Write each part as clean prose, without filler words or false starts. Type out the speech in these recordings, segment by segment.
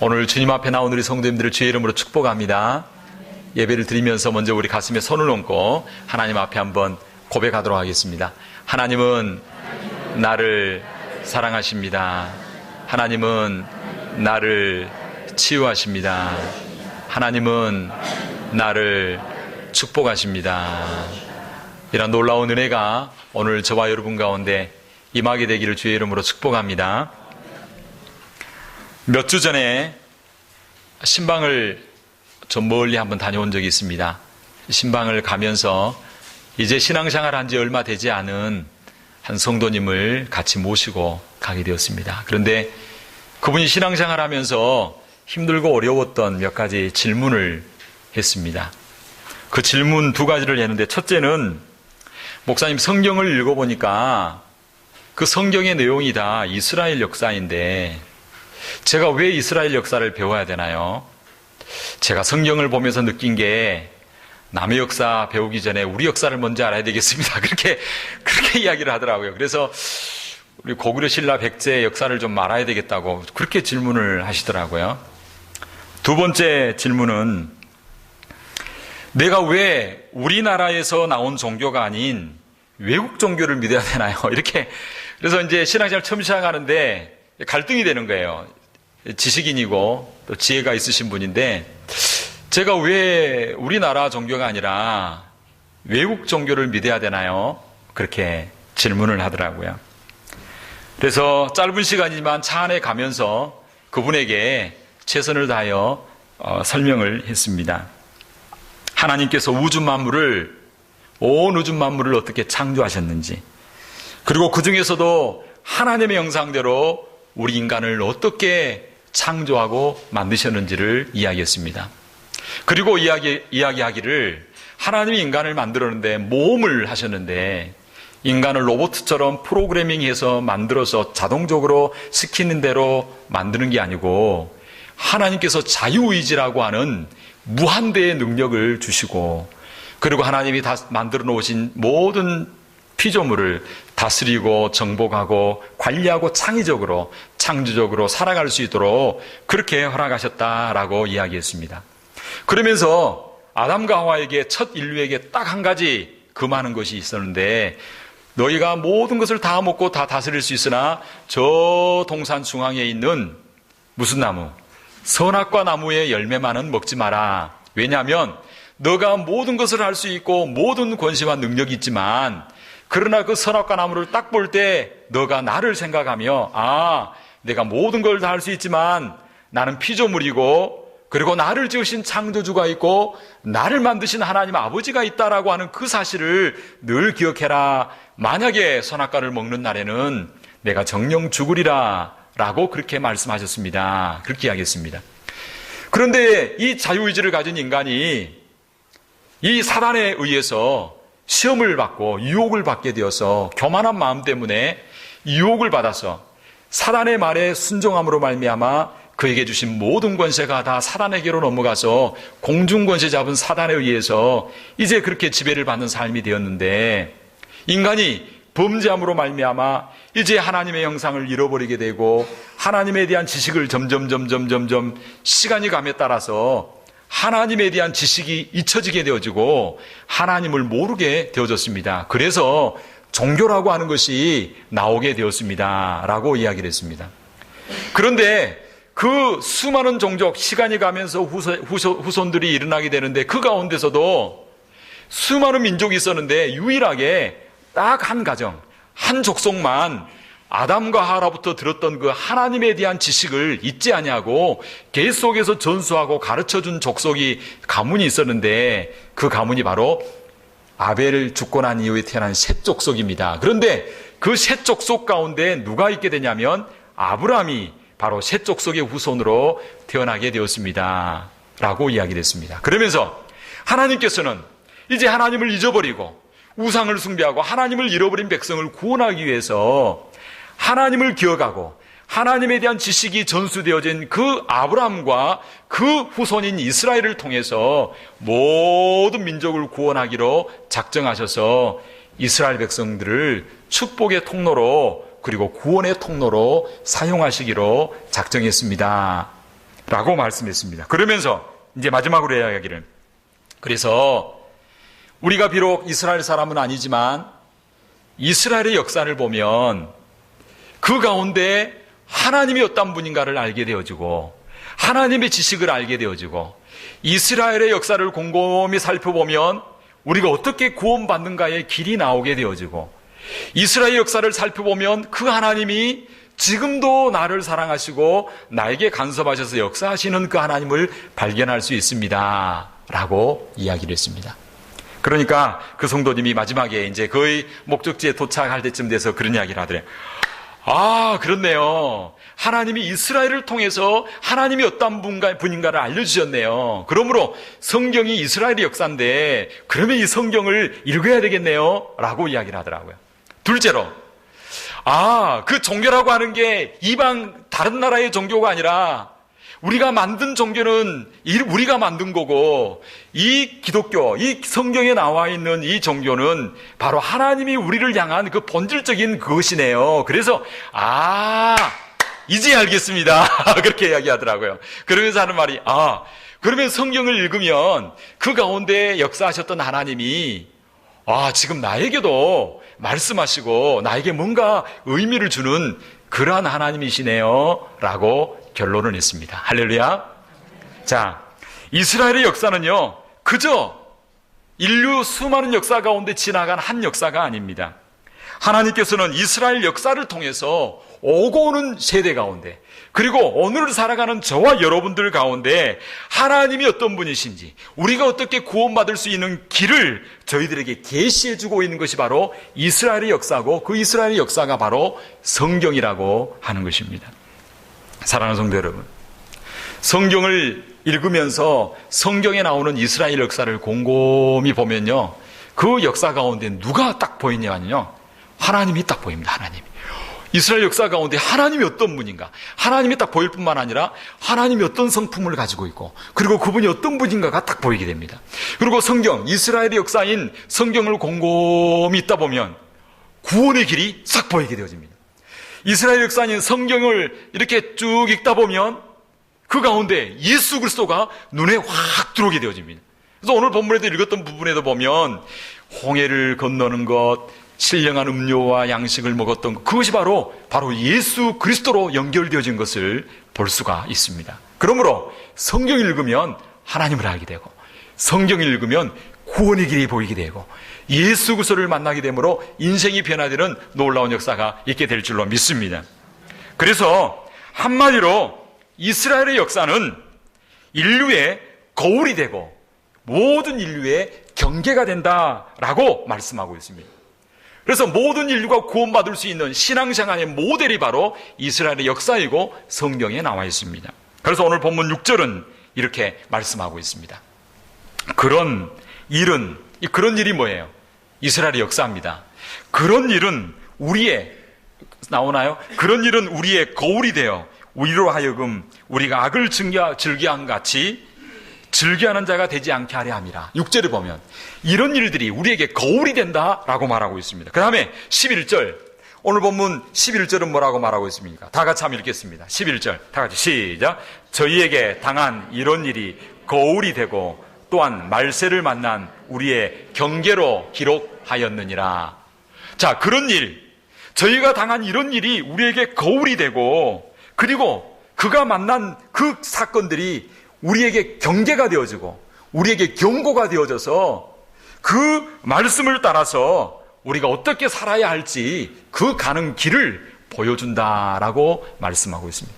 오늘 주님 앞에 나온 우리 성도님들을 주의 이름으로 축복합니다. 예배를 드리면서 먼저 우리 가슴에 손을 얹고 하나님 앞에 한번 고백하도록 하겠습니다. 하나님은 나를 사랑하십니다. 하나님은 나를 치유하십니다. 하나님은 나를 축복하십니다. 이런 놀라운 은혜가 오늘 저와 여러분 가운데 임하게 되기를 주의 이름으로 축복합니다. 몇 주 전에 신방을 좀 멀리 한번 다녀온 적이 있습니다. 신방을 가면서 이제 신앙생활 한 지 얼마 되지 않은 한 성도님을 같이 모시고 가게 되었습니다. 그런데 그분이 신앙생활 하면서 힘들고 어려웠던 몇 가지 질문을 했습니다. 그 질문 두 가지를 했는데, 첫째는 목사님, 성경을 읽어보니까 그 성경의 내용이 다 이스라엘 역사인데 제가 왜 이스라엘 역사를 배워야 되나요? 제가 성경을 보면서 느낀 게 남의 역사 배우기 전에 우리 역사를 먼저 알아야 되겠습니다. 그렇게 이야기를 하더라고요. 그래서 우리 고구려 신라 백제 역사를 좀 알아야 되겠다고 그렇게 질문을 하시더라고요. 두 번째 질문은 내가 왜 우리나라에서 나온 종교가 아닌 외국 종교를 믿어야 되나요? 이렇게. 그래서 이제 신앙생활 처음 시작하는데 갈등이 되는 거예요. 지식인이고 또 지혜가 있으신 분인데 제가 왜 우리나라 종교가 아니라 외국 종교를 믿어야 되나요? 그렇게 질문을 하더라고요. 그래서 짧은 시간이지만 차 안에 가면서 그분에게 최선을 다하여 설명을 했습니다. 하나님께서 온 우주 만물을 어떻게 창조하셨는지, 그리고 그 중에서도 하나님의 형상대로 우리 인간을 어떻게 창조하고 만드셨는지를 이야기했습니다. 그리고 이야기하기를 하나님이 인간을 만들었는데 모험을 하셨는데 인간을 로봇처럼 프로그래밍해서 만들어서 자동적으로 시키는 대로 만드는 게 아니고 하나님께서 자유의지라고 하는 무한대의 능력을 주시고, 그리고 하나님이 다 만들어 놓으신 모든 피조물을 다스리고 정복하고 관리하고 창조적으로 살아갈 수 있도록 그렇게 허락하셨다라고 이야기했습니다. 그러면서 아담과 하와에게, 첫 인류에게 딱 한 가지 금하는 것이 있었는데, 너희가 모든 것을 다 먹고 다 다스릴 수 있으나 저 동산 중앙에 있는 무슨 나무? 선악과 나무의 열매만은 먹지 마라. 왜냐하면 너가 모든 것을 할 수 있고 모든 권세와 능력이 있지만, 그러나 그 선악과 나무를 딱 볼 때 너가 나를 생각하며, 내가 모든 걸 다 할 수 있지만 나는 피조물이고, 그리고 나를 지으신 창조주가 있고 나를 만드신 하나님 아버지가 있다라고 하는 그 사실을 늘 기억해라. 만약에 선악과를 먹는 날에는 내가 정령 죽으리라 라고 그렇게 말씀하셨습니다. 그렇게 이야기했습니다. 그런데 이 자유의지를 가진 인간이 이 사단에 의해서 시험을 받고 유혹을 받게 되어서 교만한 마음 때문에 유혹을 받아서 사단의 말에 순종함으로 말미암아 그에게 주신 모든 권세가 다 사단에게로 넘어가서 공중권세 잡은 사단에 의해서 이제 그렇게 지배를 받는 삶이 되었는데, 인간이 범죄함으로 말미암아 이제 하나님의 형상을 잃어버리게 되고 하나님에 대한 지식을 점점 시간이 감에 따라서 하나님에 대한 지식이 잊혀지게 되어지고 하나님을 모르게 되어졌습니다. 그래서 종교라고 하는 것이 나오게 되었습니다 라고 이야기를 했습니다. 그런데 그 수많은 종족, 시간이 가면서 후손들이 일어나게 되는데 그 가운데서도 수많은 민족이 있었는데 유일하게 딱 한 가정, 한 족속만 아담과 하와로부터 들었던 그 하나님에 대한 지식을 잊지 아니하고 계속해서 전수하고 가르쳐준 족속이, 가문이 있었는데 그 가문이 바로 아벨을 죽고 난 이후에 태어난 셋 족속입니다. 그런데 그 셋 족속 가운데 누가 있게 되냐면 아브라함이 바로 셋 족속의 후손으로 태어나게 되었습니다 라고 이야기를 했습니다. 그러면서 하나님께서는 이제 하나님을 잊어버리고 우상을 숭배하고 하나님을 잃어버린 백성을 구원하기 위해서 하나님을 기억하고 하나님에 대한 지식이 전수되어진 그 아브라함과 그 후손인 이스라엘을 통해서 모든 민족을 구원하기로 작정하셔서 이스라엘 백성들을 축복의 통로로, 그리고 구원의 통로로 사용하시기로 작정했습니다 라고 말씀했습니다. 그러면서 이제 마지막으로 이야기를, 그래서 우리가 비록 이스라엘 사람은 아니지만 이스라엘의 역사를 보면 그 가운데 하나님이 어떤 분인가를 알게 되어지고 하나님의 지식을 알게 되어지고 이스라엘의 역사를 곰곰이 살펴보면 우리가 어떻게 구원받는가의 길이 나오게 되어지고 이스라엘 역사를 살펴보면 그 하나님이 지금도 나를 사랑하시고 나에게 간섭하셔서 역사하시는 그 하나님을 발견할 수 있습니다. 라고 이야기를 했습니다. 그러니까 그 성도님이 마지막에 이제 거의 목적지에 도착할 때쯤 돼서 그런 이야기를 하더래요. 아, 그렇네요. 하나님이 이스라엘을 통해서 하나님이 어떤 분인가를 알려주셨네요. 그러므로 성경이 이스라엘의 역사인데 그러면 이 성경을 읽어야 되겠네요. 라고 이야기를 하더라고요. 둘째로, 그 종교라고 하는 게 이방 다른 나라의 종교가 아니라 우리가 만든 종교는 우리가 만든 거고 이 기독교, 이 성경에 나와 있는 이 종교는 바로 하나님이 우리를 향한 그 본질적인 그것이네요. 그래서 이제 알겠습니다. 그렇게 이야기하더라고요. 그러면서 하는 말이 그러면 성경을 읽으면 그 가운데 역사하셨던 하나님이 지금 나에게도 말씀하시고 나에게 뭔가 의미를 주는 그러한 하나님이시네요. 라고 결론을 냈습니다. 할렐루야. 자, 이스라엘의 역사는요, 그저 인류 수많은 역사 가운데 지나간 한 역사가 아닙니다. 하나님께서는 이스라엘 역사를 통해서 오고 오는 세대 가운데, 그리고 오늘 살아가는 저와 여러분들 가운데 하나님이 어떤 분이신지, 우리가 어떻게 구원받을 수 있는 길을 저희들에게 계시해주고 있는 것이 바로 이스라엘의 역사고, 그 이스라엘의 역사가 바로 성경이라고 하는 것입니다. 사랑하는 성도 여러분, 성경을 읽으면서 성경에 나오는 이스라엘 역사를 곰곰이 보면요, 그 역사 가운데 누가 딱 보이냐면요, 하나님이 딱 보입니다. 하나님이. 이스라엘 역사 가운데 하나님이 어떤 분인가, 하나님이 딱 보일 뿐만 아니라 하나님이 어떤 성품을 가지고 있고, 그리고 그분이 어떤 분인가가 딱 보이게 됩니다. 그리고 성경, 이스라엘의 역사인 성경을 곰곰이 읽다 보면 구원의 길이 싹 보이게 되어집니다. 이스라엘 역사인 성경을 이렇게 쭉 읽다 보면 그 가운데 예수 그리스도가 눈에 확 들어오게 되어집니다. 그래서 오늘 본문에도 읽었던 부분에도 보면 홍해를 건너는 것, 신령한 음료와 양식을 먹었던 것, 그것이 바로 예수 그리스도로 연결되어진 것을 볼 수가 있습니다. 그러므로 성경을 읽으면 하나님을 알게 되고, 성경을 읽으면 구원의 길이 보이게 되고, 예수 그리스도를 만나게 되므로 인생이 변화되는 놀라운 역사가 있게 될 줄로 믿습니다. 그래서 한마디로 이스라엘의 역사는 인류의 거울이 되고 모든 인류의 경계가 된다라고 말씀하고 있습니다. 그래서 모든 인류가 구원받을 수 있는 신앙생활의 모델이 바로 이스라엘의 역사이고 성경에 나와 있습니다. 그래서 오늘 본문 6절은 이렇게 말씀하고 있습니다. 그런 일이 뭐예요? 이스라엘의 역사입니다. 그런 일은 그런 일은 우리의 거울이 되어 우리로 하여금 우리가 악을 즐겨한 같이 즐겨하는 자가 되지 않게 하려 함이라. 6절을 보면 이런 일들이 우리에게 거울이 된다라고 말하고 있습니다. 그 다음에 11절, 오늘 본문 11절은 뭐라고 말하고 있습니까? 다 같이 한번 읽겠습니다. 11절 다 같이 시작. 저희에게 당한 이런 일이 거울이 되고 또한 말세를 만난 우리의 경계로 기록하였느니라. 자, 그런 일, 저희가 당한 이런 일이 우리에게 거울이 되고, 그리고 그가 만난 그 사건들이 우리에게 경계가 되어지고 우리에게 경고가 되어져서 그 말씀을 따라서 우리가 어떻게 살아야 할지 그 가는 길을 보여준다라고 말씀하고 있습니다.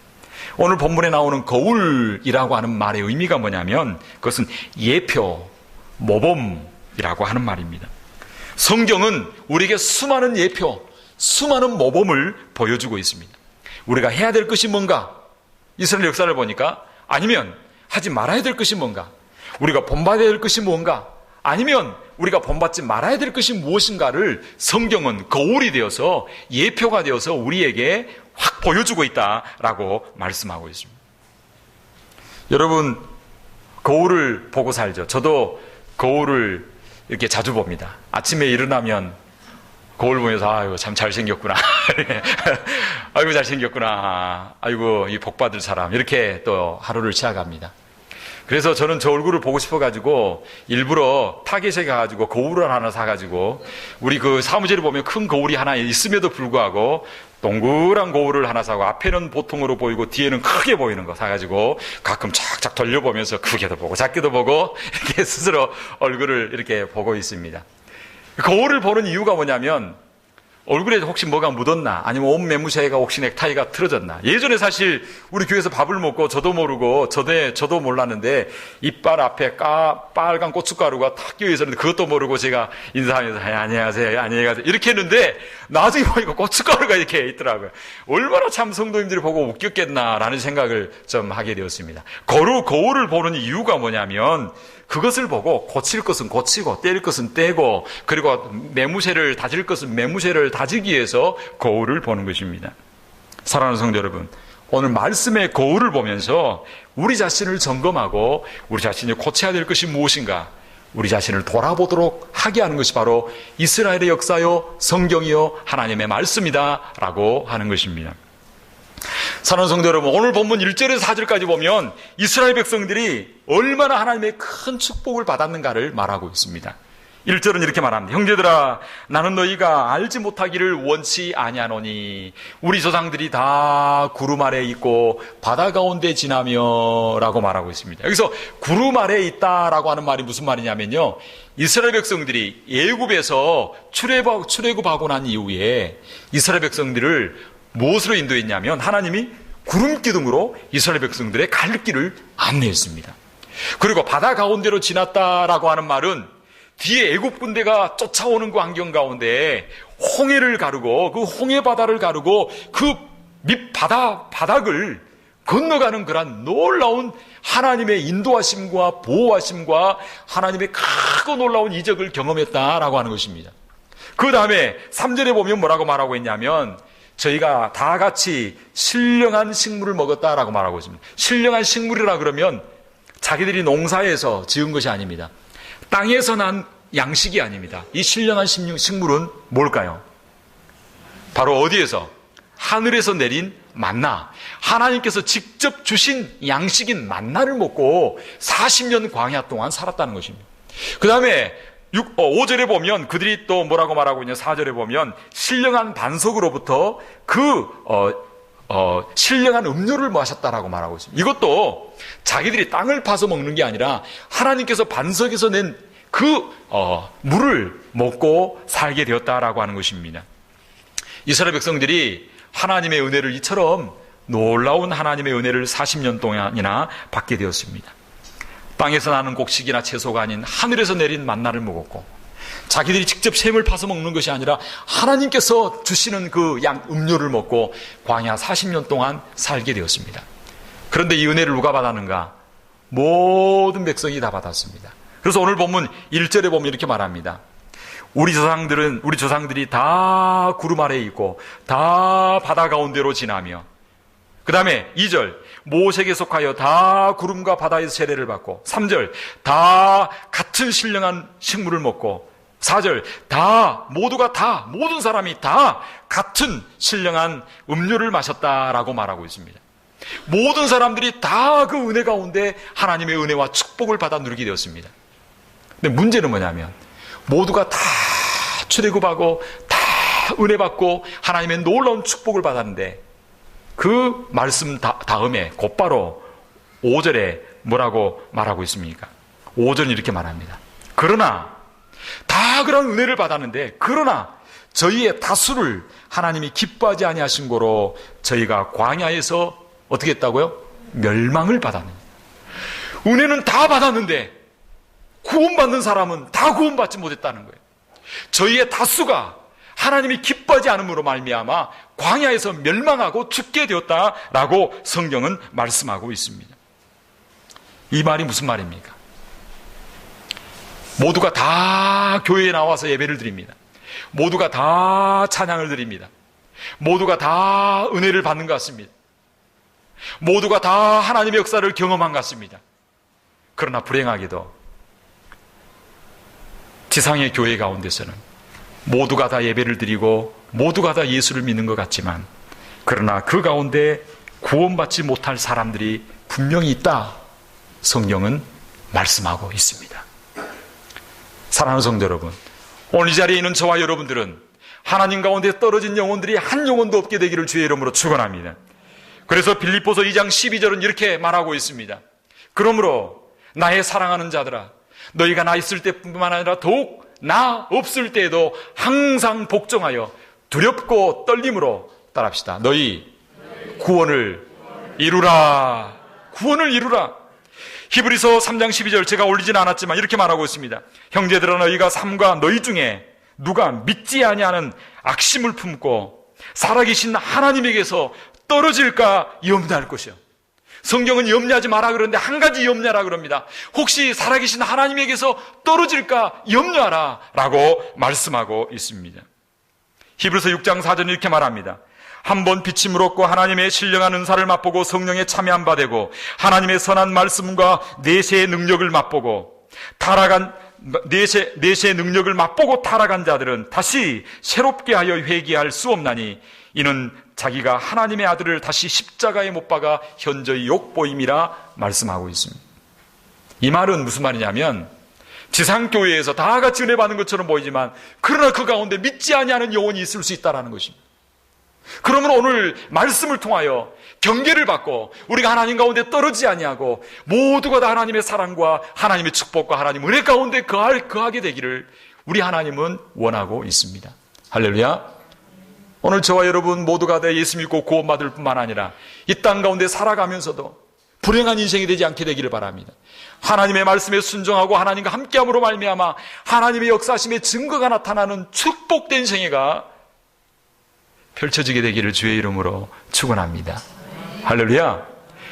오늘 본문에 나오는 거울이라고 하는 말의 의미가 뭐냐면 그것은 예표, 모범이라고 하는 말입니다. 성경은 우리에게 수많은 예표, 수많은 모범을 보여주고 있습니다. 우리가 해야 될 것이 뭔가, 이스라엘 역사를 보니까, 아니면 하지 말아야 될 것이 뭔가, 우리가 본받아야 될 것이 뭔가, 아니면 우리가 본받지 말아야 될 것이 무엇인가를 성경은 거울이 되어서 예표가 되어서 우리에게 확 보여주고 있다라고 말씀하고 있습니다. 여러분, 거울을 보고 살죠. 저도 거울을 이렇게 자주 봅니다. 아침에 일어나면 거울 보면서 아이고 참 잘생겼구나. 아이고 잘생겼구나. 아이고 이 복받을 사람. 이렇게 또 하루를 시작합니다. 그래서 저는 저 얼굴을 보고 싶어가지고 일부러 타겟에 가가지고 거울을 하나 사가지고 우리 그 사무실에 보면 큰 거울이 하나 있음에도 불구하고 동그란 거울을 하나 사고 앞에는 보통으로 보이고 뒤에는 크게 보이는 거 사가지고 가끔 착착 돌려보면서 크게도 보고 작게도 보고 이렇게 스스로 얼굴을 이렇게 보고 있습니다. 거울을 보는 이유가 뭐냐면 얼굴에 혹시 뭐가 묻었나 아니면 옷 매무새가 혹시 넥타이가 틀어졌나. 예전에 사실 우리 교회에서 밥을 먹고 저도 모르고 저도 몰랐는데 이빨 앞에 빨간 고춧가루가 탁 끼어 있었는데 그것도 모르고 제가 인사하면서 안녕하세요 안녕히 가세요 이렇게 했는데 나중에 보니까 고춧가루가 이렇게 있더라고요. 얼마나 참 성도님들이 보고 웃겼겠나라는 생각을 좀 하게 되었습니다. 거울을 보는 이유가 뭐냐면 그것을 보고 고칠 것은 고치고 때릴 것은 떼고 그리고 매무새를 다질 것은 매무새를 다지기 위해서 거울을 보는 것입니다. 사랑하는 성도 여러분, 오늘 말씀의 거울을 보면서 우리 자신을 점검하고 우리 자신이 고쳐야 될 것이 무엇인가 우리 자신을 돌아보도록 하게 하는 것이 바로 이스라엘의 역사요 성경이요 하나님의 말씀이다 라고 하는 것입니다. 사랑하는 성도 여러분, 오늘 본문 1절에서 4절까지 보면 이스라엘 백성들이 얼마나 하나님의 큰 축복을 받았는가를 말하고 있습니다. 1절은 이렇게 말합니다. 형제들아, 나는 너희가 알지 못하기를 원치 아니하노니 우리 조상들이 다 구름 아래에 있고 바다 가운데 지나며 라고 말하고 있습니다. 여기서 구름 아래에 있다라고 하는 말이 무슨 말이냐면요, 이스라엘 백성들이 애굽에서 출애굽하고 난 이후에 이스라엘 백성들을 무엇으로 인도했냐면 하나님이 구름 기둥으로 이스라엘 백성들의 갈 길을 안내했습니다. 그리고 바다 가운데로 지났다라고 하는 말은 뒤에 애굽 군대가 쫓아오는 그 환경 가운데 홍해를 가르고 그 홍해 바다를 가르고 그 밑바닥을 건너가는 그런 놀라운 하나님의 인도하심과 보호하심과 하나님의 크고 놀라운 이적을 경험했다라고 하는 것입니다. 그 다음에 3절에 보면 뭐라고 말하고 있냐면 저희가 다 같이 신령한 식물을 먹었다라고 말하고 있습니다. 신령한 식물이라 그러면 자기들이 농사에서 지은 것이 아닙니다. 땅에서 난 양식이 아닙니다. 이 신령한 식물은 뭘까요? 바로 어디에서? 하늘에서 내린 만나. 하나님께서 직접 주신 양식인 만나를 먹고 40년 광야 동안 살았다는 것입니다. 그 다음에 5절에 보면 그들이 또 뭐라고 말하고 있냐. 4절에 보면 신령한 반석으로부터 신령한 음료를 마셨다라고 말하고 있습니다. 이것도 자기들이 땅을 파서 먹는 게 아니라 하나님께서 반석에서 낸 그 물을 먹고 살게 되었다라고 하는 것입니다. 이스라엘 백성들이 하나님의 은혜를 이처럼 놀라운 하나님의 은혜를 40년 동안이나 받게 되었습니다. 땅에서 나는 곡식이나 채소가 아닌 하늘에서 내린 만나를 먹었고 자기들이 직접 샘을 파서 먹는 것이 아니라 하나님께서 주시는 그 음료를 먹고 광야 40년 동안 살게 되었습니다. 그런데 이 은혜를 누가 받았는가? 모든 백성이 다 받았습니다. 그래서 오늘 본문 1절에 보면 이렇게 말합니다. 우리 조상들이 다 구름 아래에 있고 다 바다 가운데로 지나며, 그 다음에 2절 모세에게 속하여 다 구름과 바다에서 세례를 받고, 3절 다 같은 신령한 식물을 먹고, 4절 모든 사람이 다 같은 신령한 음료를 마셨다라고 말하고 있습니다. 모든 사람들이 다 그 은혜 가운데 하나님의 은혜와 축복을 받아 누리게 되었습니다. 근데 문제는 뭐냐면 모두가 다 출애굽하고 다 은혜 받고 하나님의 놀라운 축복을 받았는데 그 말씀 다음에 곧바로 5절에 뭐라고 말하고 있습니까? 5절은 이렇게 말합니다. 그러나 다 그런 은혜를 받았는데 그러나 저희의 다수를 하나님이 기뻐하지 아니하신 고로 저희가 광야에서 어떻게 했다고요? 멸망을 받았는. 은혜는 다 받았는데 구원받는 사람은 다 구원받지 못했다는 거예요. 저희의 다수가 하나님이 기뻐하지 않음으로 말미암아 광야에서 멸망하고 죽게 되었다라고 성경은 말씀하고 있습니다. 이 말이 무슨 말입니까? 모두가 다 교회에 나와서 예배를 드립니다. 모두가 다 찬양을 드립니다. 모두가 다 은혜를 받는 것 같습니다. 모두가 다 하나님의 역사를 경험한 것 같습니다. 그러나 불행하게도 지상의 교회 가운데서는 모두가 다 예배를 드리고 모두가 다 예수를 믿는 것 같지만, 그러나 그 가운데 구원받지 못할 사람들이 분명히 있다, 성경은 말씀하고 있습니다. 사랑하는 성도 여러분, 오늘 이 자리에 있는 저와 여러분들은 하나님 가운데 떨어진 영혼들이 한 영혼도 없게 되기를 주의 이름으로 축원합니다. 그래서 빌립보서 2장 12절은 이렇게 말하고 있습니다. 그러므로 나의 사랑하는 자들아, 너희가 나 있을 때뿐만 아니라 더욱 나 없을 때에도 항상 복종하여 두렵고 떨림으로 따라합시다. 너희 구원을 이루라. 구원을 이루라. 히브리서 3장 12절 제가 올리지는 않았지만 이렇게 말하고 있습니다. 형제들아, 너희가 삼가 너희 중에 누가 믿지 아니하는 악심을 품고 살아계신 하나님에게서 떨어질까 염려할 것이요. 성경은 염려하지 마라 그러는데 한 가지 염려하라 그럽니다. 혹시 살아계신 하나님에게서 떨어질까 염려하라 라고 말씀하고 있습니다. 히브리서 6장 4절 이렇게 말합니다. 한번 빛임을 얻고 하나님의 신령한 은사를 맛보고 성령에 참여한 바 되고 하나님의 선한 말씀과 내세의 능력을 맛보고 내세의 능력을 맛보고 타락한 자들은 다시 새롭게 하여 회개할 수 없나니 이는 자기가 하나님의 아들을 다시 십자가에 못 박아 현저히 욕보임이라 말씀하고 있습니다. 이 말은 무슨 말이냐면, 지상교회에서 다 같이 은혜 받는 것처럼 보이지만 그러나 그 가운데 믿지 아니하는 영혼이 있을 수 있다는 것입니다. 그러면 오늘 말씀을 통하여 경계를 받고 우리가 하나님 가운데 떨어지지 아니하고 모두가 다 하나님의 사랑과 하나님의 축복과 하나님의 은혜 가운데 거하게 되기를 우리 하나님은 원하고 있습니다. 할렐루야. 오늘 저와 여러분 모두가 다 예수 믿고 구원받을 뿐만 아니라 이 땅 가운데 살아가면서도 불행한 인생이 되지 않게 되기를 바랍니다. 하나님의 말씀에 순종하고 하나님과 함께함으로 말미암아 하나님의 역사심의 증거가 나타나는 축복된 생애가 펼쳐지게 되기를 주의 이름으로 축원합니다. 할렐루야.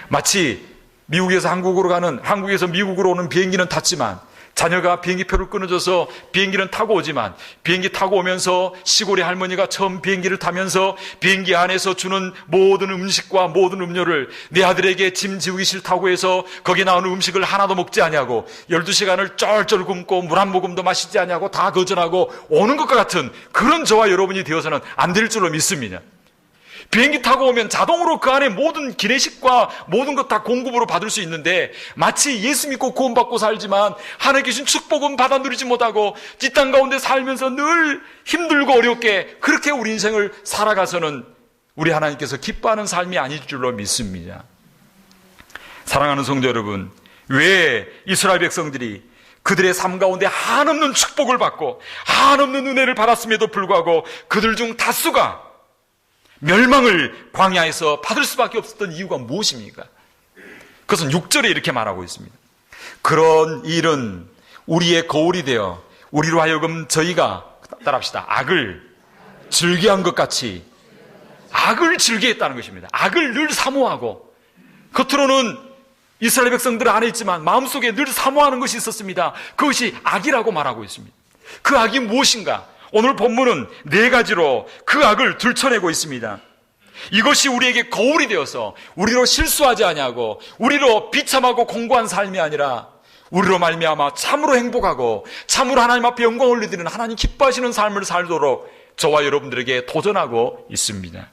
마치 미국에서 한국에서 미국으로 오는 비행기는 탔지만 자녀가 비행기표를 끊어줘서 비행기는 타고 오지만 비행기 타고 오면서 시골의 할머니가 처음 비행기를 타면서 비행기 안에서 주는 모든 음식과 모든 음료를 내 아들에게 짐 지우기 싫다고 해서 거기에 나오는 음식을 하나도 먹지 아니하고 12시간을 쩔쩔 굶고 물 한 모금도 마시지 아니하고 다 거절하고 오는 것과 같은 그런 저와 여러분이 되어서는 안 될 줄로 믿습니다. 비행기 타고 오면 자동으로 그 안에 모든 기내식과 모든 것 다 공급으로 받을 수 있는데 마치 예수 믿고 구원받고 살지만 하나님 계신 축복은 받아 누리지 못하고 이 땅 가운데 살면서 늘 힘들고 어렵게 그렇게 우리 인생을 살아가서는 우리 하나님께서 기뻐하는 삶이 아닐 줄로 믿습니다. 사랑하는 성도 여러분, 왜 이스라엘 백성들이 그들의 삶 가운데 한없는 축복을 받고 한없는 은혜를 받았음에도 불구하고 그들 중 다수가 멸망을 광야에서 받을 수밖에 없었던 이유가 무엇입니까? 그것은 6절에 이렇게 말하고 있습니다. 그런 일은 우리의 거울이 되어 우리로 하여금 저희가 따라합시다. 악을 즐겨한 것 같이 악을 즐겨했다는 것입니다. 악을 늘 사모하고 겉으로는 이스라엘 백성들 안에 있지만 마음속에 늘 사모하는 것이 있었습니다. 그것이 악이라고 말하고 있습니다. 그 악이 무엇인가? 오늘 본문은 4가지로 그 악을 들춰내고 있습니다. 이것이 우리에게 거울이 되어서 우리로 실수하지 아니하고 우리로 비참하고 공고한 삶이 아니라 우리로 말미암아 참으로 행복하고 참으로 하나님 앞에 영광을 올리는 하나님 기뻐하시는 삶을 살도록 저와 여러분들에게 도전하고 있습니다.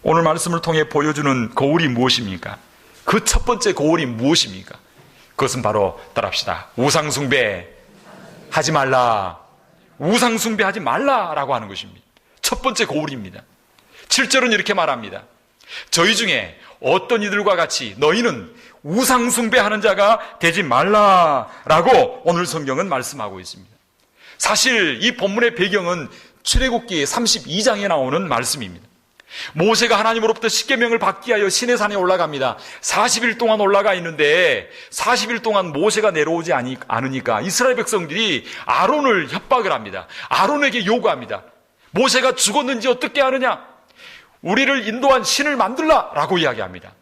오늘 말씀을 통해 보여주는 거울이 무엇입니까? 그 첫 번째 거울이 무엇입니까? 그것은 바로 따라합시다. 우상숭배 하지 말라. 우상숭배하지 말라라고 하는 것입니다. 첫 번째 거울입니다. 7절은 이렇게 말합니다. 저희 중에 어떤 이들과 같이 너희는 우상숭배하는 자가 되지 말라라고 오늘 성경은 말씀하고 있습니다. 사실 이 본문의 배경은 출애굽기 32장에 나오는 말씀입니다. 모세가 하나님으로부터 십계명을 받기 위하여 시내산에 올라갑니다. 40일 동안 올라가 있는데 40일 동안 모세가 내려오지 않으니까 이스라엘 백성들이 아론을 협박을 합니다. 아론에게 요구합니다. 모세가 죽었는지 어떻게 아느냐? 우리를 인도한 신을 만들라라고 이야기합니다.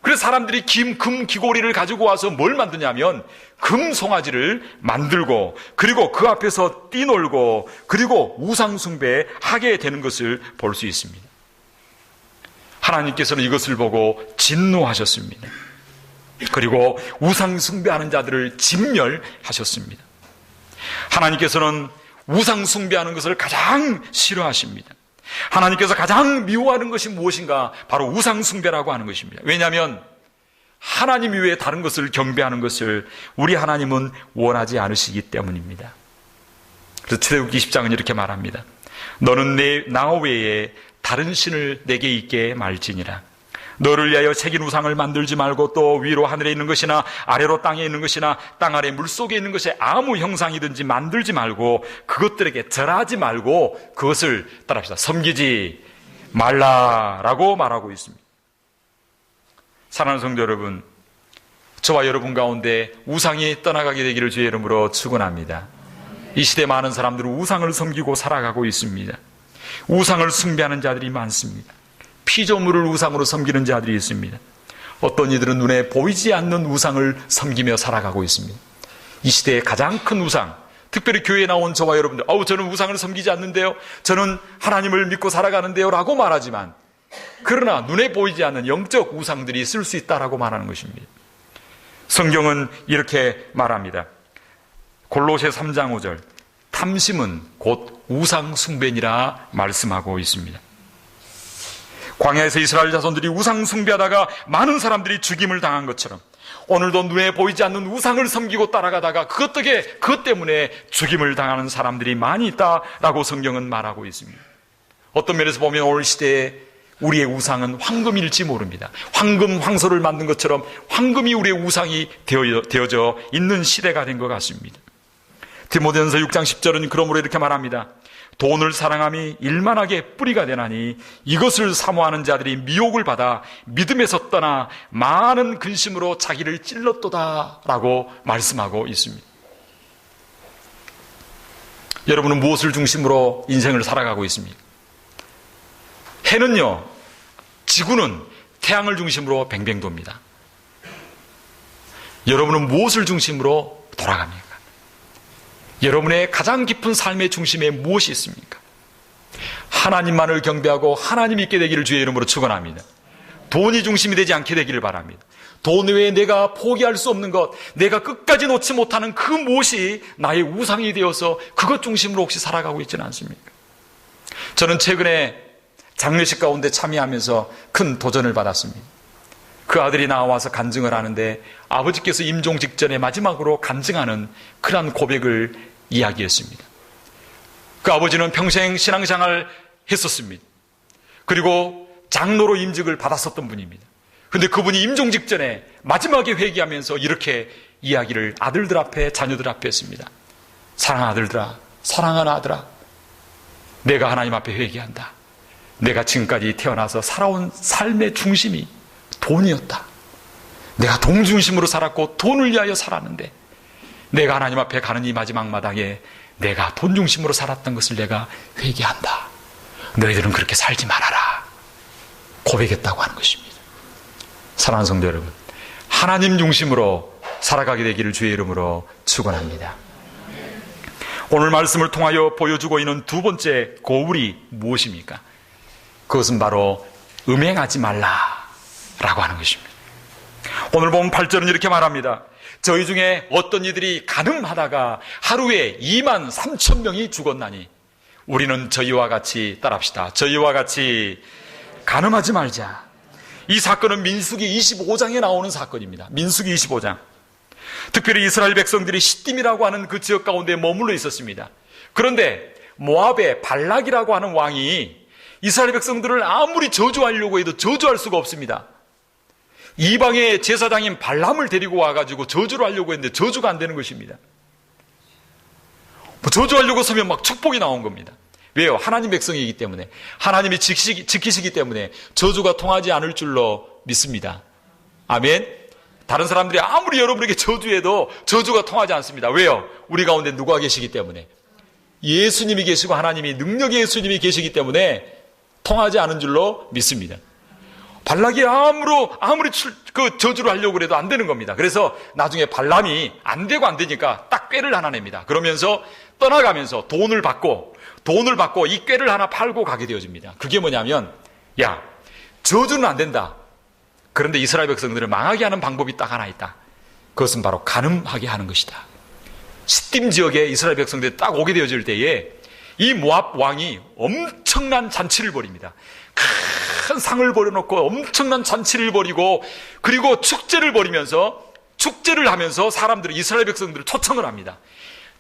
그래서 사람들이 금 귀고리를 가지고 와서 뭘 만드냐면 금 송아지를 만들고 그리고 그 앞에서 뛰놀고 그리고 우상숭배하게 되는 것을 볼 수 있습니다. 하나님께서는 이것을 보고 진노하셨습니다. 그리고 우상숭배하는 자들을 진멸하셨습니다. 하나님께서는 우상 숭배하는 것을 가장 싫어하십니다. 하나님께서 가장 미워하는 것이 무엇인가? 바로 우상 숭배라고 하는 것입니다. 왜냐하면 하나님 이외에 다른 것을 경배하는 것을 우리 하나님은 원하지 않으시기 때문입니다. 그래서 출애굽기 20장은 이렇게 말합니다. 너는 나 외에 다른 신을 내게 있게 말지니라. 너를 위하여 새긴 우상을 만들지 말고 또 위로 하늘에 있는 것이나 아래로 땅에 있는 것이나 땅 아래 물속에 있는 것에 아무 형상이든지 만들지 말고 그것들에게 절하지 말고 그것을 따라합시다. 섬기지 말라라고 말하고 있습니다. 사랑하는 성도 여러분, 저와 여러분 가운데 우상이 떠나가게 되기를 주의 이름으로 축원합니다. 이 시대 많은 사람들은 우상을 섬기고 살아가고 있습니다. 우상을 숭배하는 자들이 많습니다. 피조물을 우상으로 섬기는 자들이 있습니다. 어떤 이들은 눈에 보이지 않는 우상을 섬기며 살아가고 있습니다. 이 시대의 가장 큰 우상, 특별히 교회에 나온 저와 여러분들, 저는 우상을 섬기지 않는데요, 저는 하나님을 믿고 살아가는데요 라고 말하지만, 그러나 눈에 보이지 않는 영적 우상들이 있을 수 있다라고 말하는 것입니다. 성경은 이렇게 말합니다. 골로새 3장 5절, 탐심은 곧 우상 숭배니라 말씀하고 있습니다. 광야에서 이스라엘 자손들이 우상 숭배하다가 많은 사람들이 죽임을 당한 것처럼 오늘도 눈에 보이지 않는 우상을 섬기고 따라가다가 그것 때문에 죽임을 당하는 사람들이 많이 있다라고 성경은 말하고 있습니다. 어떤 면에서 보면 오늘 시대에 우리의 우상은 황금일지 모릅니다. 황금 황소를 만든 것처럼 황금이 우리의 우상이 되어져 있는 시대가 된 것 같습니다. 디모데전서 6장 10절은 그러므로 이렇게 말합니다. 돈을 사랑함이 일만하게 뿌리가 되나니 이것을 사모하는 자들이 미혹을 받아 믿음에서 떠나 많은 근심으로 자기를 찔렀도다 라고 말씀하고 있습니다. 여러분은 무엇을 중심으로 인생을 살아가고 있습니까? 해는요, 지구는 태양을 중심으로 뱅뱅 돕니다. 여러분은 무엇을 중심으로 돌아갑니까? 여러분의 가장 깊은 삶의 중심에 무엇이 있습니까? 하나님만을 경배하고 하나님 있게 되기를 주의 이름으로 축원합니다. 돈이 중심이 되지 않게 되기를 바랍니다. 돈 외에 내가 포기할 수 없는 것, 내가 끝까지 놓지 못하는 그 무엇이 나의 우상이 되어서 그것 중심으로 혹시 살아가고 있지는 않습니까? 저는 최근에 장례식 가운데 참여하면서 큰 도전을 받았습니다. 그 아들이 나와서 간증을 하는데 아버지께서 임종 직전에 마지막으로 간증하는 그러한 고백을 이야기했습니다. 그 아버지는 평생 신앙생활을 했었습니다. 그리고 장로로 임직을 받았었던 분입니다. 그런데 그분이 임종 직전에 마지막에 회개하면서 이렇게 이야기를 아들들 앞에, 자녀들 앞에 했습니다. 사랑하는 아들들아, 사랑하는 아들아, 내가 하나님 앞에 회개한다. 내가 지금까지 태어나서 살아온 삶의 중심이 돈이었다. 내가 돈 중심으로 살았고 돈을 위하여 살았는데 내가 하나님 앞에 가는 이 마지막 마당에 내가 돈 중심으로 살았던 것을 내가 회개한다. 너희들은 그렇게 살지 말아라. 고백했다고 하는 것입니다. 사랑하는 성도 여러분, 하나님 중심으로 살아가게 되기를 주의 이름으로 축원합니다. 오늘 말씀을 통하여 보여주고 있는 두 번째 고울이 무엇입니까? 그것은 바로 음행하지 말라라고 하는 것입니다. 오늘 보면 8절은 이렇게 말합니다. 저희 중에 어떤 이들이 간음하다가 하루에 2만 3천 명이 죽었나니 우리는 저희와 같이 따라합시다. 저희와 같이 간음하지 말자. 이 사건은 민수기 25장에 나오는 사건입니다. 민수기 25장. 특별히 이스라엘 백성들이 시딤이라고 하는 그 지역 가운데 머물러 있었습니다. 그런데 모압의 발락이라고 하는 왕이 이스라엘 백성들을 아무리 저주하려고 해도 저주할 수가 없습니다. 이방의 제사장인 발람을 데리고 와가지고 저주를 하려고 했는데 저주가 안 되는 것입니다. 저주하려고 서면 막 축복이 나온 겁니다. 왜요? 하나님 백성이기 때문에, 하나님이 지키시기 때문에 저주가 통하지 않을 줄로 믿습니다. 아멘. 다른 사람들이 아무리 여러분에게 저주해도 저주가 통하지 않습니다. 왜요? 우리 가운데 누가 계시기 때문에, 예수님이 계시고 하나님이, 능력의 예수님이 계시기 때문에 통하지 않은 줄로 믿습니다. 발락이 아무리 그 저주를 하려고 해도 안 되는 겁니다. 그래서 나중에 발람이 안 되니까 딱 꾀를 하나 냅니다. 그러면서 떠나가면서 돈을 받고 이 꾀를 하나 팔고 가게 되어집니다. 그게 뭐냐면, 야, 저주는 안 된다. 그런데 이스라엘 백성들을 망하게 하는 방법이 딱 하나 있다. 그것은 바로 간음하게 하는 것이다. 시딤 지역에 이스라엘 백성들이 딱 오게 되어질 때에 이 모압 왕이 엄청난 잔치를 벌입니다. 큰 상을 벌여놓고 엄청난 잔치를 벌이고, 그리고 축제를 벌이면서, 축제를 하면서 사람들이, 이스라엘 백성들을 초청을 합니다.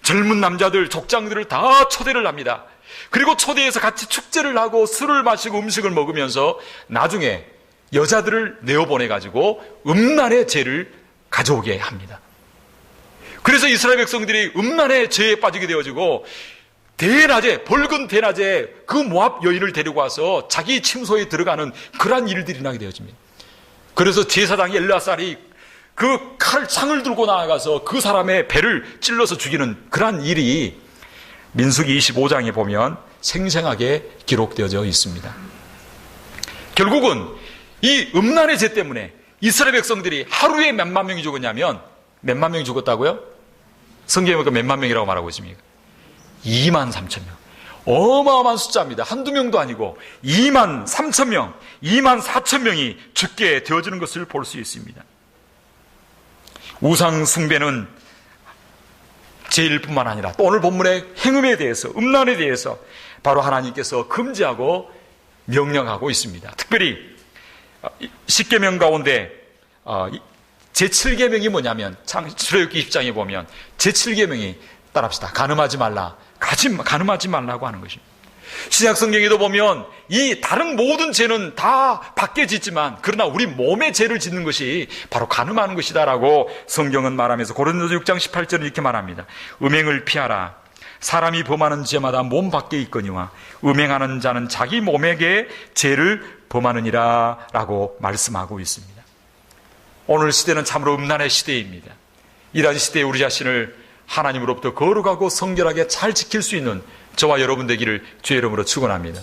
젊은 남자들, 족장들을 다 초대를 합니다. 그리고 초대해서 같이 축제를 하고 술을 마시고 음식을 먹으면서 나중에 여자들을 내어보내가지고 음란의 죄를 가져오게 합니다. 그래서 이스라엘 백성들이 음란의 죄에 빠지게 되어지고, 대낮에, 밝은 대낮에 그 모압 여인을 데리고 와서 자기 침소에 들어가는 그러한 일들이 나게 되어집니다. 그래서 제사장 엘르아살이 그 창을 들고 나아가서 그 사람의 배를 찔러서 죽이는 그러한 일이 민수기 25장에 보면 생생하게 기록되어져 있습니다. 결국은 이 음란의 죄 때문에 이스라엘 백성들이 하루에 몇만 명이 죽었냐면, 몇만 명이 죽었다고요? 성경에 보니까 몇만 명이라고 말하고 있습니까? 2만 3천 명. 어마어마한 숫자입니다. 한두 명도 아니고 2만 3천 명, 2만 4천 명이 죽게 되어지는 것을 볼 수 있습니다. 우상 숭배는 죄일 뿐만 아니라 또 오늘 본문의 행음에 대해서, 음란에 대해서 바로 하나님께서 금지하고 명령하고 있습니다. 특별히 10계명 가운데 제7계명이 뭐냐면, 출애굽기 20장에 보면 제7계명이 따라합시다. 간음하지 말라. 간음하지 말라고 하는 것입니다. 신약 성경에도 보면 이 다른 모든 죄는 다 밖에 짓지만, 그러나 우리 몸의 죄를 짓는 것이 바로 간음하는 것이다라고 성경은 말하면서 고린도서 6장 18절은 이렇게 말합니다. 음행을 피하라. 사람이 범하는 죄마다 몸 밖에 있거니와 음행하는 자는 자기 몸에게 죄를 범하느니라 라고 말씀하고 있습니다. 오늘 시대는 참으로 음란의 시대입니다. 이러한 시대에 우리 자신을 하나님으로부터 거룩하고 성결하게 잘 지킬 수 있는 저와 여러분 되기를 주의 이름으로 축원합니다.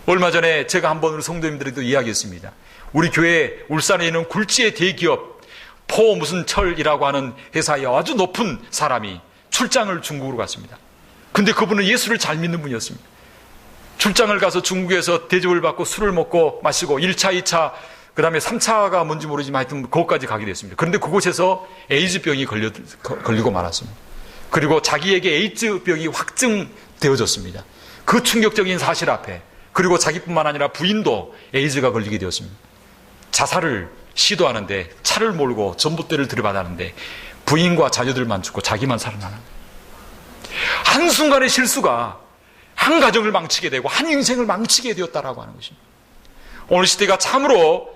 얼마 전에 제가 한번 우리 성도님들에도 이야기했습니다. 우리 교회 울산에 있는 굴지의 대기업 포 무슨 철이라고 하는 회사의 아주 높은 사람이 출장을 중국으로 갔습니다. 근데 그분은 예수를 잘 믿는 분이었습니다. 출장을 가서 중국에서 대접을 받고 술을 먹고 마시고 1차, 2차, 그 다음에 3차가 뭔지 모르지만 하여튼 그것까지 가게 됐습니다. 그런데 그곳에서 에이즈병이 걸리고 말았습니다. 그리고 자기에게 에이즈병이 확증되어졌습니다. 그 충격적인 사실 앞에, 그리고 자기뿐만 아니라 부인도 에이즈가 걸리게 되었습니다. 자살을 시도하는데 차를 몰고 전봇대를 들이받았는데 부인과 자녀들만 죽고 자기만 살아나는, 한순간의 실수가 한 가정을 망치게 되고 한 인생을 망치게 되었다라고 하는 것입니다. 오늘 시대가 참으로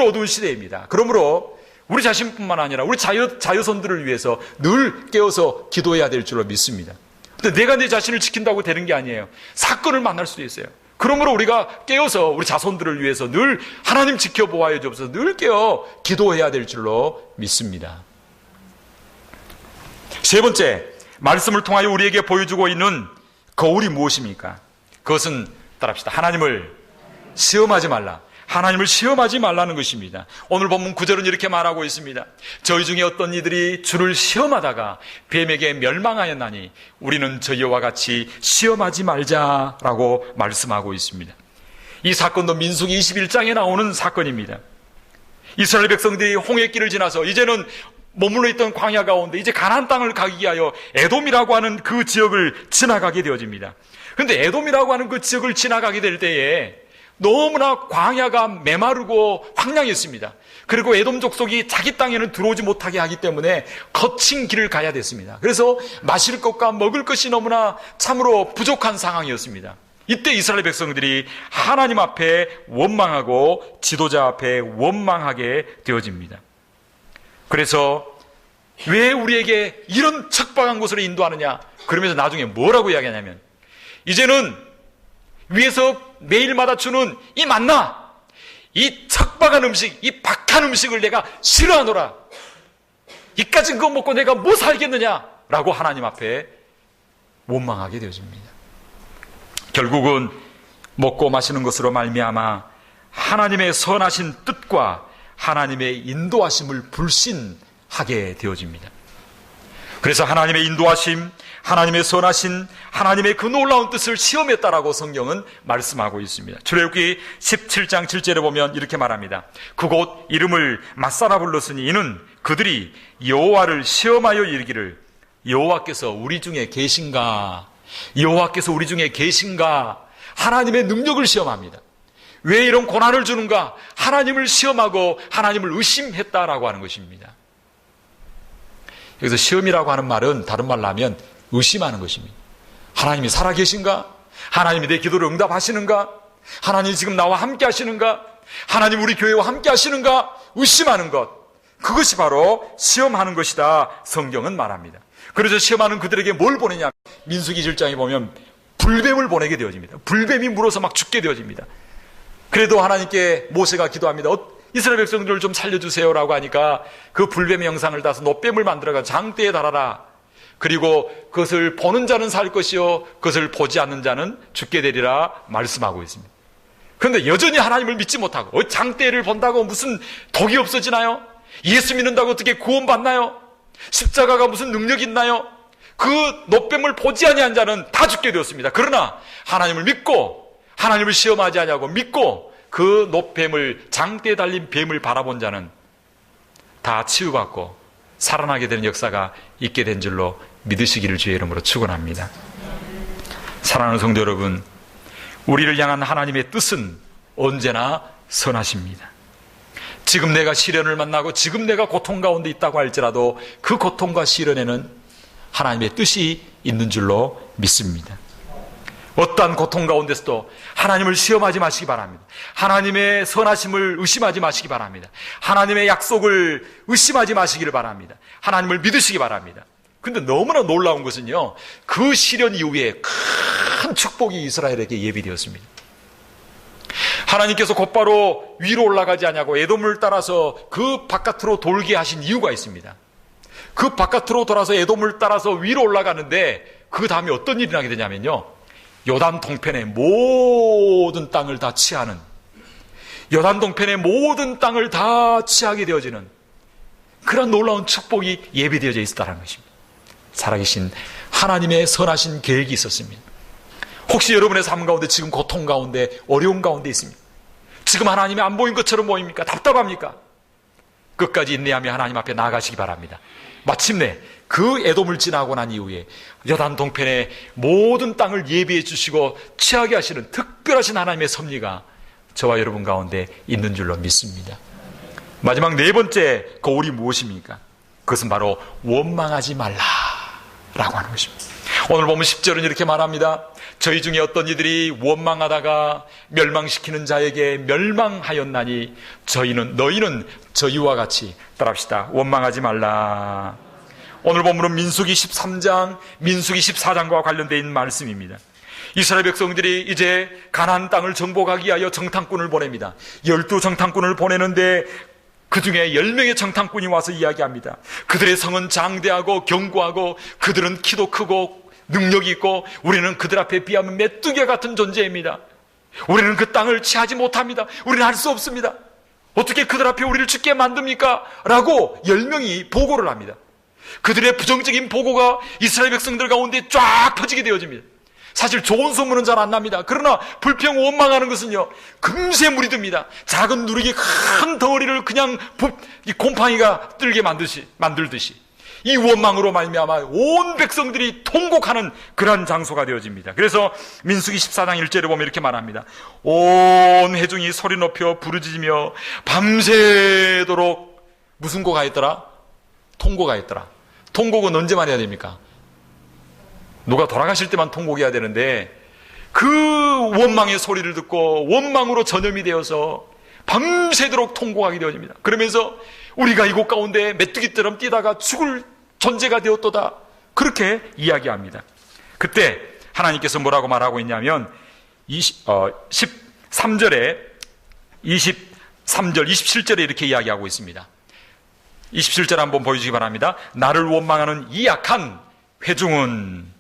어두운 시대입니다. 그러므로 우리 자신뿐만 아니라 우리 자녀손들을 위해서 늘 깨어서 기도해야 될 줄로 믿습니다. 근데 내가 내 자신을 지킨다고 되는 게 아니에요. 사건을 만날 수도 있어요. 그러므로 우리가 깨어서 우리 자손들을 위해서 늘 하나님 지켜보아야 주옵소서, 늘 깨어 기도해야 될 줄로 믿습니다. 세 번째, 말씀을 통하여 우리에게 보여주고 있는 거울이 무엇입니까? 그것은 따라합시다. 하나님을 시험하지 말라. 하나님을 시험하지 말라는 것입니다. 오늘 본문 9절은 이렇게 말하고 있습니다. 저희 중에 어떤 이들이 주를 시험하다가 뱀에게 멸망하였나니 우리는 저희와 같이 시험하지 말자라고 말씀하고 있습니다. 이 사건도 민수기 21장에 나오는 사건입니다. 이스라엘 백성들이 홍해길을 지나서 이제는 머물러 있던 광야 가운데 이제 가나안 땅을 가기 위하여 에돔이라고 하는 그 지역을 지나가게 되어집니다. 그런데 에돔이라고 하는 그 지역을 지나가게 될 때에 너무나 광야가 메마르고 황량했습니다. 그리고 에돔 족속이 자기 땅에는 들어오지 못하게 하기 때문에 거친 길을 가야 됐습니다. 그래서 마실 것과 먹을 것이 너무나 참으로 부족한 상황이었습니다. 이때 이스라엘 백성들이 하나님 앞에 원망하고 지도자 앞에 원망하게 되어집니다. 그래서 왜 우리에게 이런 척박한 곳으로 인도하느냐? 그러면서 나중에 뭐라고 이야기하냐면, 이제는 위에서 매일마다 주는 이 만나, 이 척박한 음식, 이 박한 음식을 내가 싫어하노라. 이까진 거 먹고 내가 뭐 살겠느냐? 라고 하나님 앞에 원망하게 되어집니다. 결국은 먹고 마시는 것으로 말미암아 하나님의 선하신 뜻과 하나님의 인도하심을 불신하게 되어집니다. 그래서 하나님의 인도하심, 하나님의 선하신 하나님의 그 놀라운 뜻을 시험했다라고 성경은 말씀하고 있습니다. 출애굽기 17장 7절에 보면 이렇게 말합니다. 그곳 이름을 맞사라 불렀으니 이는 그들이 여호와를 시험하여 이르기를 여호와께서 우리 중에 계신가? 여호와께서 우리 중에 계신가? 하나님의 능력을 시험합니다. 왜 이런 고난을 주는가? 하나님을 시험하고 하나님을 의심했다라고 하는 것입니다. 여기서 시험이라고 하는 말은 다른 말로 하면 의심하는 것입니다. 하나님이 살아계신가? 하나님이 내 기도를 응답하시는가? 하나님이 지금 나와 함께 하시는가? 하나님 우리 교회와 함께 하시는가? 의심하는 것, 그것이 바로 시험하는 것이다, 성경은 말합니다. 그래서 시험하는 그들에게 뭘 보내냐? 민수기 1장에 보면 불뱀을 보내게 되어집니다. 불뱀이 물어서 막 죽게 되어집니다. 그래도 하나님께 모세가 기도합니다. 이스라엘 백성들을 좀 살려주세요라고 하니까 그 불뱀의 형상을 따서 놋뱀을 만들어가 장대에 달아라. 그리고 그것을 보는 자는 살 것이요 그것을 보지 않는 자는 죽게 되리라 말씀하고 있습니다. 그런데 여전히 하나님을 믿지 못하고 장대를 본다고 무슨 독이 없어지나요? 예수 믿는다고 어떻게 구원받나요? 십자가가 무슨 능력이 있나요? 그 놋뱀을 보지 아니한 자는 다 죽게 되었습니다. 그러나 하나님을 믿고 하나님을 시험하지 아니하고 믿고 그 놋뱀을, 장대에 달린 뱀을 바라본 자는 다 치유받고 살아나게 되는 역사가 있게 된 줄로 믿으시기를 주의 이름으로 축원합니다. 사랑하는 성도 여러분, 우리를 향한 하나님의 뜻은 언제나 선하십니다. 지금 내가 시련을 만나고 지금 내가 고통 가운데 있다고 할지라도 그 고통과 시련에는 하나님의 뜻이 있는 줄로 믿습니다. 어떠한 고통 가운데서도 하나님을 시험하지 마시기 바랍니다. 하나님의 선하심을 의심하지 마시기 바랍니다. 하나님의 약속을 의심하지 마시기를 바랍니다. 하나님을 믿으시기 바랍니다. 근데 너무나 놀라운 것은요, 그 시련 이후에 큰 축복이 이스라엘에게 예비되었습니다. 하나님께서 곧바로 위로 올라가지 않냐고 에돔을 따라서 그 바깥으로 돌게 하신 이유가 있습니다. 그 바깥으로 돌아서 에돔을 따라서 위로 올라가는데 그 다음에 어떤 일이 나게 되냐면요, 요단 동편의 모든 땅을 다 취하는, 요단 동편의 모든 땅을 다 취하게 되어지는 그런 놀라운 축복이 예비되어져 있었다는 것입니다. 살아계신 하나님의 선하신 계획이 있었습니다. 혹시 여러분의 삶 가운데 지금 고통 가운데 어려움 가운데 있습니까? 지금 하나님이 안 보인 것처럼 보입니까? 답답합니까? 끝까지 인내하며 하나님 앞에 나아가시기 바랍니다. 마침내 그 에돔을 지나고 난 이후에 요단 동편의 모든 땅을 예비해 주시고 취하게 하시는 특별하신 하나님의 섭리가 저와 여러분 가운데 있는 줄로 믿습니다. 마지막 네 번째 거울이 무엇입니까? 그것은 바로 원망하지 말라라고 하는 것입니다. 오늘 보면 10절은 이렇게 말합니다. 저희 중에 어떤 이들이 원망하다가 멸망시키는 자에게 멸망하였나니 너희는 저희와 같이 따라합시다. 원망하지 말라. 오늘 본문은 민수기 13장, 민수기 14장과 관련되어 있는 말씀입니다. 이스라엘 백성들이 이제 가나안 땅을 정복하기 위하여 정탐꾼을 보냅니다. 12정탐꾼을 보내는데 그 중에 10명의 정탐꾼이 와서 이야기합니다. 그들의 성은 장대하고 견고하고 그들은 키도 크고 능력이 있고 우리는 그들 앞에 비하면 메뚜기 같은 존재입니다. 우리는 그 땅을 취하지 못합니다. 우리는 할 수 없습니다. 어떻게 그들 앞에 우리를 죽게 만듭니까? 라고 10명이 보고를 합니다. 그들의 부정적인 보고가 이스라엘 백성들 가운데 쫙 퍼지게 되어집니다. 사실 좋은 소문은 잘 안 납니다. 그러나 불평 원망하는 것은요, 금세 물이 듭니다. 작은 누룩이 큰 덩어리를 그냥 곰팡이가 들게 만들듯이 이 원망으로 말미암아 온 백성들이 통곡하는 그러한 장소가 되어집니다. 그래서 민수기 14장 1절에 보면 이렇게 말합니다. 온 회중이 소리 높여 부르짖으며 밤새도록 무슨 고가 있더라? 통곡가 있더라. 통곡은 언제만 해야 됩니까? 누가 돌아가실 때만 통곡해야 되는데 그 원망의 소리를 듣고 원망으로 전염이 되어서 밤새도록 통곡하게 되어집니다. 그러면서 우리가 이곳 가운데 메뚜기처럼 뛰다가 죽을 존재가 되었도다, 그렇게 이야기합니다. 그때 하나님께서 뭐라고 말하고 있냐면 13절에 23절 27절에 이렇게 이야기하고 있습니다. 27절 한번 보여주시기 바랍니다. 나를 원망하는 이 약한 회중은,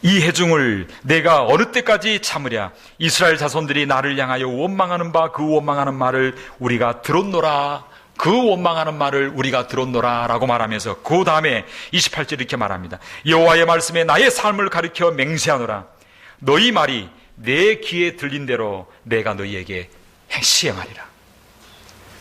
이 회중을 내가 어느 때까지 참으랴? 이스라엘 자손들이 나를 향하여 원망하는 바 그 원망하는 말을 우리가 들었노라. 그 원망하는 말을 우리가 들었노라 라고 말하면서 그 다음에 28절 이렇게 말합니다. 여호와의 말씀에 나의 삶을 가리켜 맹세하노라. 너희 말이 내 귀에 들린 대로 내가 너희에게 시행하리라.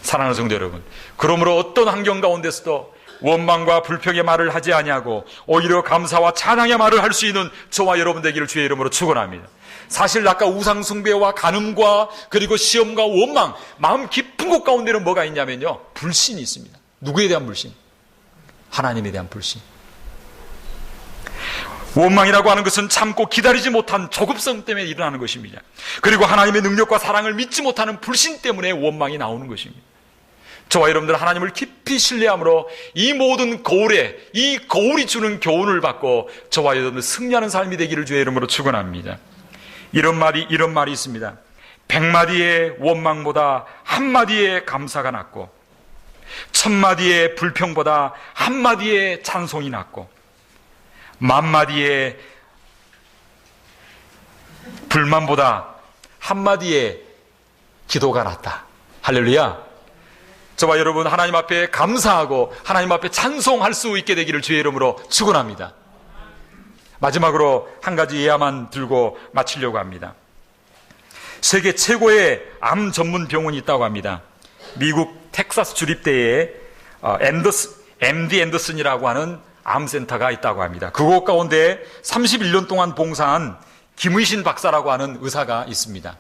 사랑하는 성도 여러분, 그러므로 어떤 환경 가운데서도 원망과 불평의 말을 하지 아니하고 오히려 감사와 찬양의 말을 할 수 있는 저와 여러분 되기를 주의 이름으로 축원합니다. 사실 아까 우상 숭배와 간음과 그리고 시험과 원망, 마음 깊은 곳 가운데는 뭐가 있냐면요, 불신이 있습니다. 누구에 대한 불신? 하나님에 대한 불신. 원망이라고 하는 것은 참고 기다리지 못한 조급성 때문에 일어나는 것입니다. 그리고 하나님의 능력과 사랑을 믿지 못하는 불신 때문에 원망이 나오는 것입니다. 저와 여러분들은 하나님을 깊이 신뢰함으로 이 모든 거울에, 이 거울이 주는 교훈을 받고 저와 여러분들 승리하는 삶이 되기를 주의 이름으로 축원합니다. 이런 말이 있습니다. 100마디의 원망보다 1마디의 감사가 낫고 1000마디의 불평보다 1마디의 찬송이 낫고 10,000마디의 불만보다 1마디의 기도가 낫다. 할렐루야. 저와 여러분 하나님 앞에 감사하고 하나님 앞에 찬송할 수 있게 되기를 주의 이름으로 축원합니다. 마지막으로 한 가지 예화만 들고 마치려고 합니다. 세계 최고의 암 전문 병원이 있다고 합니다. 미국 텍사스 주립대에 MD 앤더슨이라고 하는 암센터가 있다고 합니다. 그곳 가운데 31년 동안 봉사한 김의신 박사라고 하는 의사가 있습니다.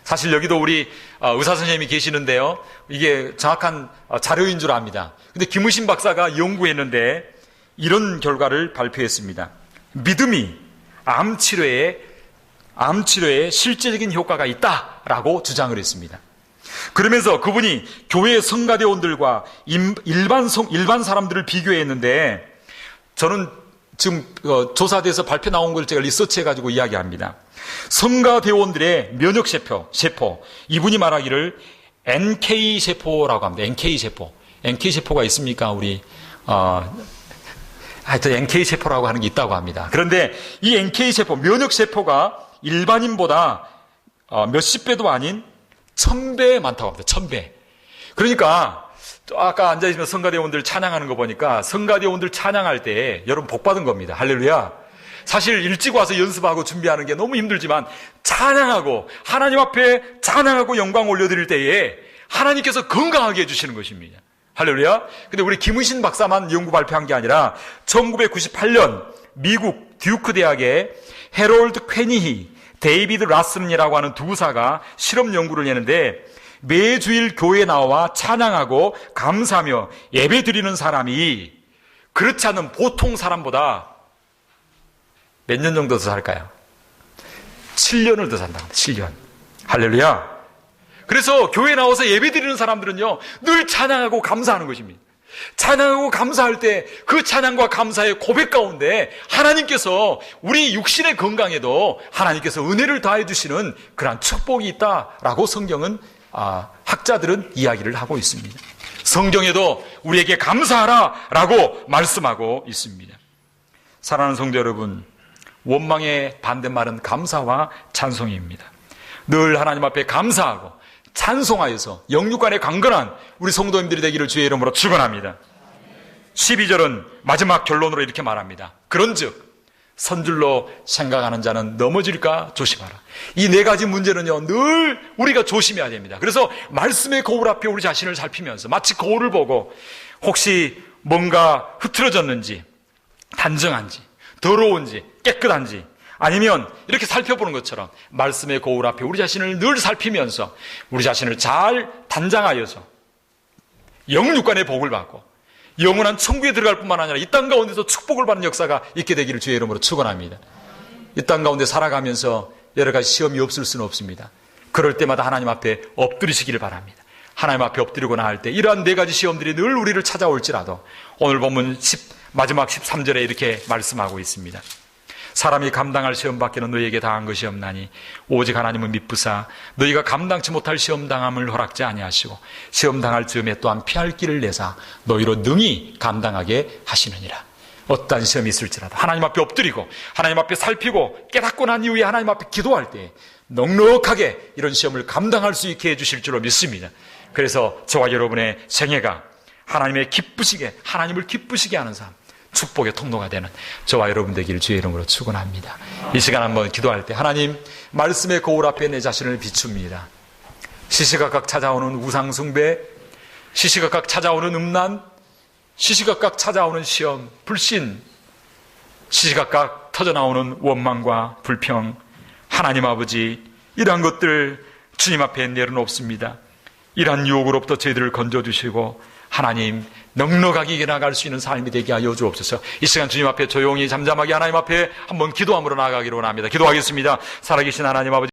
사실 여기도 우리 의사 선생님이 계시는데요, 이게 정확한 자료인 줄 압니다. 근데 김의신 박사가 연구했는데 이런 결과를 발표했습니다. 믿음이 암 치료에 실제적인 효과가 있다라고 주장을 했습니다. 그러면서 그분이 교회 성가대원들과 일반 사람들을 비교했는데, 저는 지금 조사돼서 발표 나온 걸 제가 리서치해가지고 이야기합니다. 성가대원들의 면역세포, 이분이 말하기를 NK세포라고 합니다. NK세포가 있습니까? 우리 하여튼 NK세포라고 하는 게 있다고 합니다. 그런데 이 NK세포, 면역세포가 일반인보다 몇십 배도 아닌 1000배 많다고 합니다. 1000배. 그러니까 아까 앉아있는 성가대원들 찬양하는 거 보니까 성가대원들 찬양할 때 여러분 복 받은 겁니다. 할렐루야. 사실 일찍 와서 연습하고 준비하는 게 너무 힘들지만 찬양하고 하나님 앞에 찬양하고 영광 올려드릴 때에 하나님께서 건강하게 해주시는 것입니다. 할렐루야. 근데 우리 김의신 박사만 연구 발표한 게 아니라 1998년 미국 듀크 대학의 해롤드 퀘니히, 데이비드 라슨이라고 하는 두 의사가 실험 연구를 했는데, 매주일 교회에 나와 찬양하고 감사하며 예배 드리는 사람이 그렇지 않은 보통 사람보다 몇 년 정도 더 살까요? 7년을 더 산다고 합니다. 7년. 할렐루야. 그래서 교회에 나와서 예배 드리는 사람들은요, 늘 찬양하고 감사하는 것입니다. 찬양하고 감사할 때 그 찬양과 감사의 고백 가운데 하나님께서 우리 육신의 건강에도 하나님께서 은혜를 다해 주시는 그러한 축복이 있다라고 성경은 학자들은 이야기를 하고 있습니다. 성경에도 우리에게 감사하라라고 말씀하고 있습니다. 사랑하는 성도 여러분, 원망의 반대말은 감사와 찬송입니다. 늘 하나님 앞에 감사하고 찬송하여서 영육간에 강건한 우리 성도님들이 되기를 주의 이름으로 축원합니다. 12절은 마지막 결론으로 이렇게 말합니다. 그런즉 선줄로 생각하는 자는 넘어질까 조심하라. 이 네 가지 문제는요, 늘 우리가 조심해야 됩니다. 그래서 말씀의 거울 앞에 우리 자신을 살피면서 마치 거울을 보고 혹시 뭔가 흐트러졌는지, 단정한지, 더러운지, 깨끗한지, 아니면 이렇게 살펴보는 것처럼 말씀의 거울 앞에 우리 자신을 늘 살피면서 우리 자신을 잘 단장하여서 영육간의 복을 받고 영원한 천국에 들어갈 뿐만 아니라 이 땅 가운데서 축복을 받는 역사가 있게 되기를 주의 이름으로 축원합니다. 이 땅 가운데 살아가면서 여러 가지 시험이 없을 수는 없습니다. 그럴 때마다 하나님 앞에 엎드리시기를 바랍니다. 하나님 앞에 엎드리고 나갈 때 이러한 네 가지 시험들이 늘 우리를 찾아올지라도 오늘 보면 마지막 13절에 이렇게 말씀하고 있습니다. 사람이 감당할 시험밖에는 너희에게 당한 것이 없나니 오직 하나님은 미쁘사 너희가 감당치 못할 시험당함을 허락지 아니하시고 시험당할 즈음에 또한 피할 길을 내사 너희로 능히 감당하게 하시느니라. 어떠한 시험이 있을지라도 하나님 앞에 엎드리고 하나님 앞에 살피고 깨닫고 난 이후에 하나님 앞에 기도할 때 넉넉하게 이런 시험을 감당할 수 있게 해주실 줄로 믿습니다. 그래서 저와 여러분의 생애가 하나님을 기쁘시게 하는 삶, 축복의 통로가 되는 저와 여러분 되기를 주의 이름으로 축원합니다. 이 시간 한번 기도할 때 하나님, 말씀의 거울 앞에 내 자신을 비춥니다. 시시각각 찾아오는 우상숭배, 시시각각 찾아오는 음란, 시시각각 찾아오는 시험, 불신, 시시각각 터져나오는 원망과 불평, 하나님 아버지, 이러한 것들 주님 앞에 내려놓습니다. 이러한 유혹으로부터 저희들을 건져주시고 하나님 넉넉하게 이겨나갈 수 있는 삶이 되게 하여 주옵소서. 이 시간 주님 앞에 조용히 잠잠하게 하나님 앞에 한번 기도함으로 나아가기로 원합니다. 기도하겠습니다. 살아계신 하나님 아버지,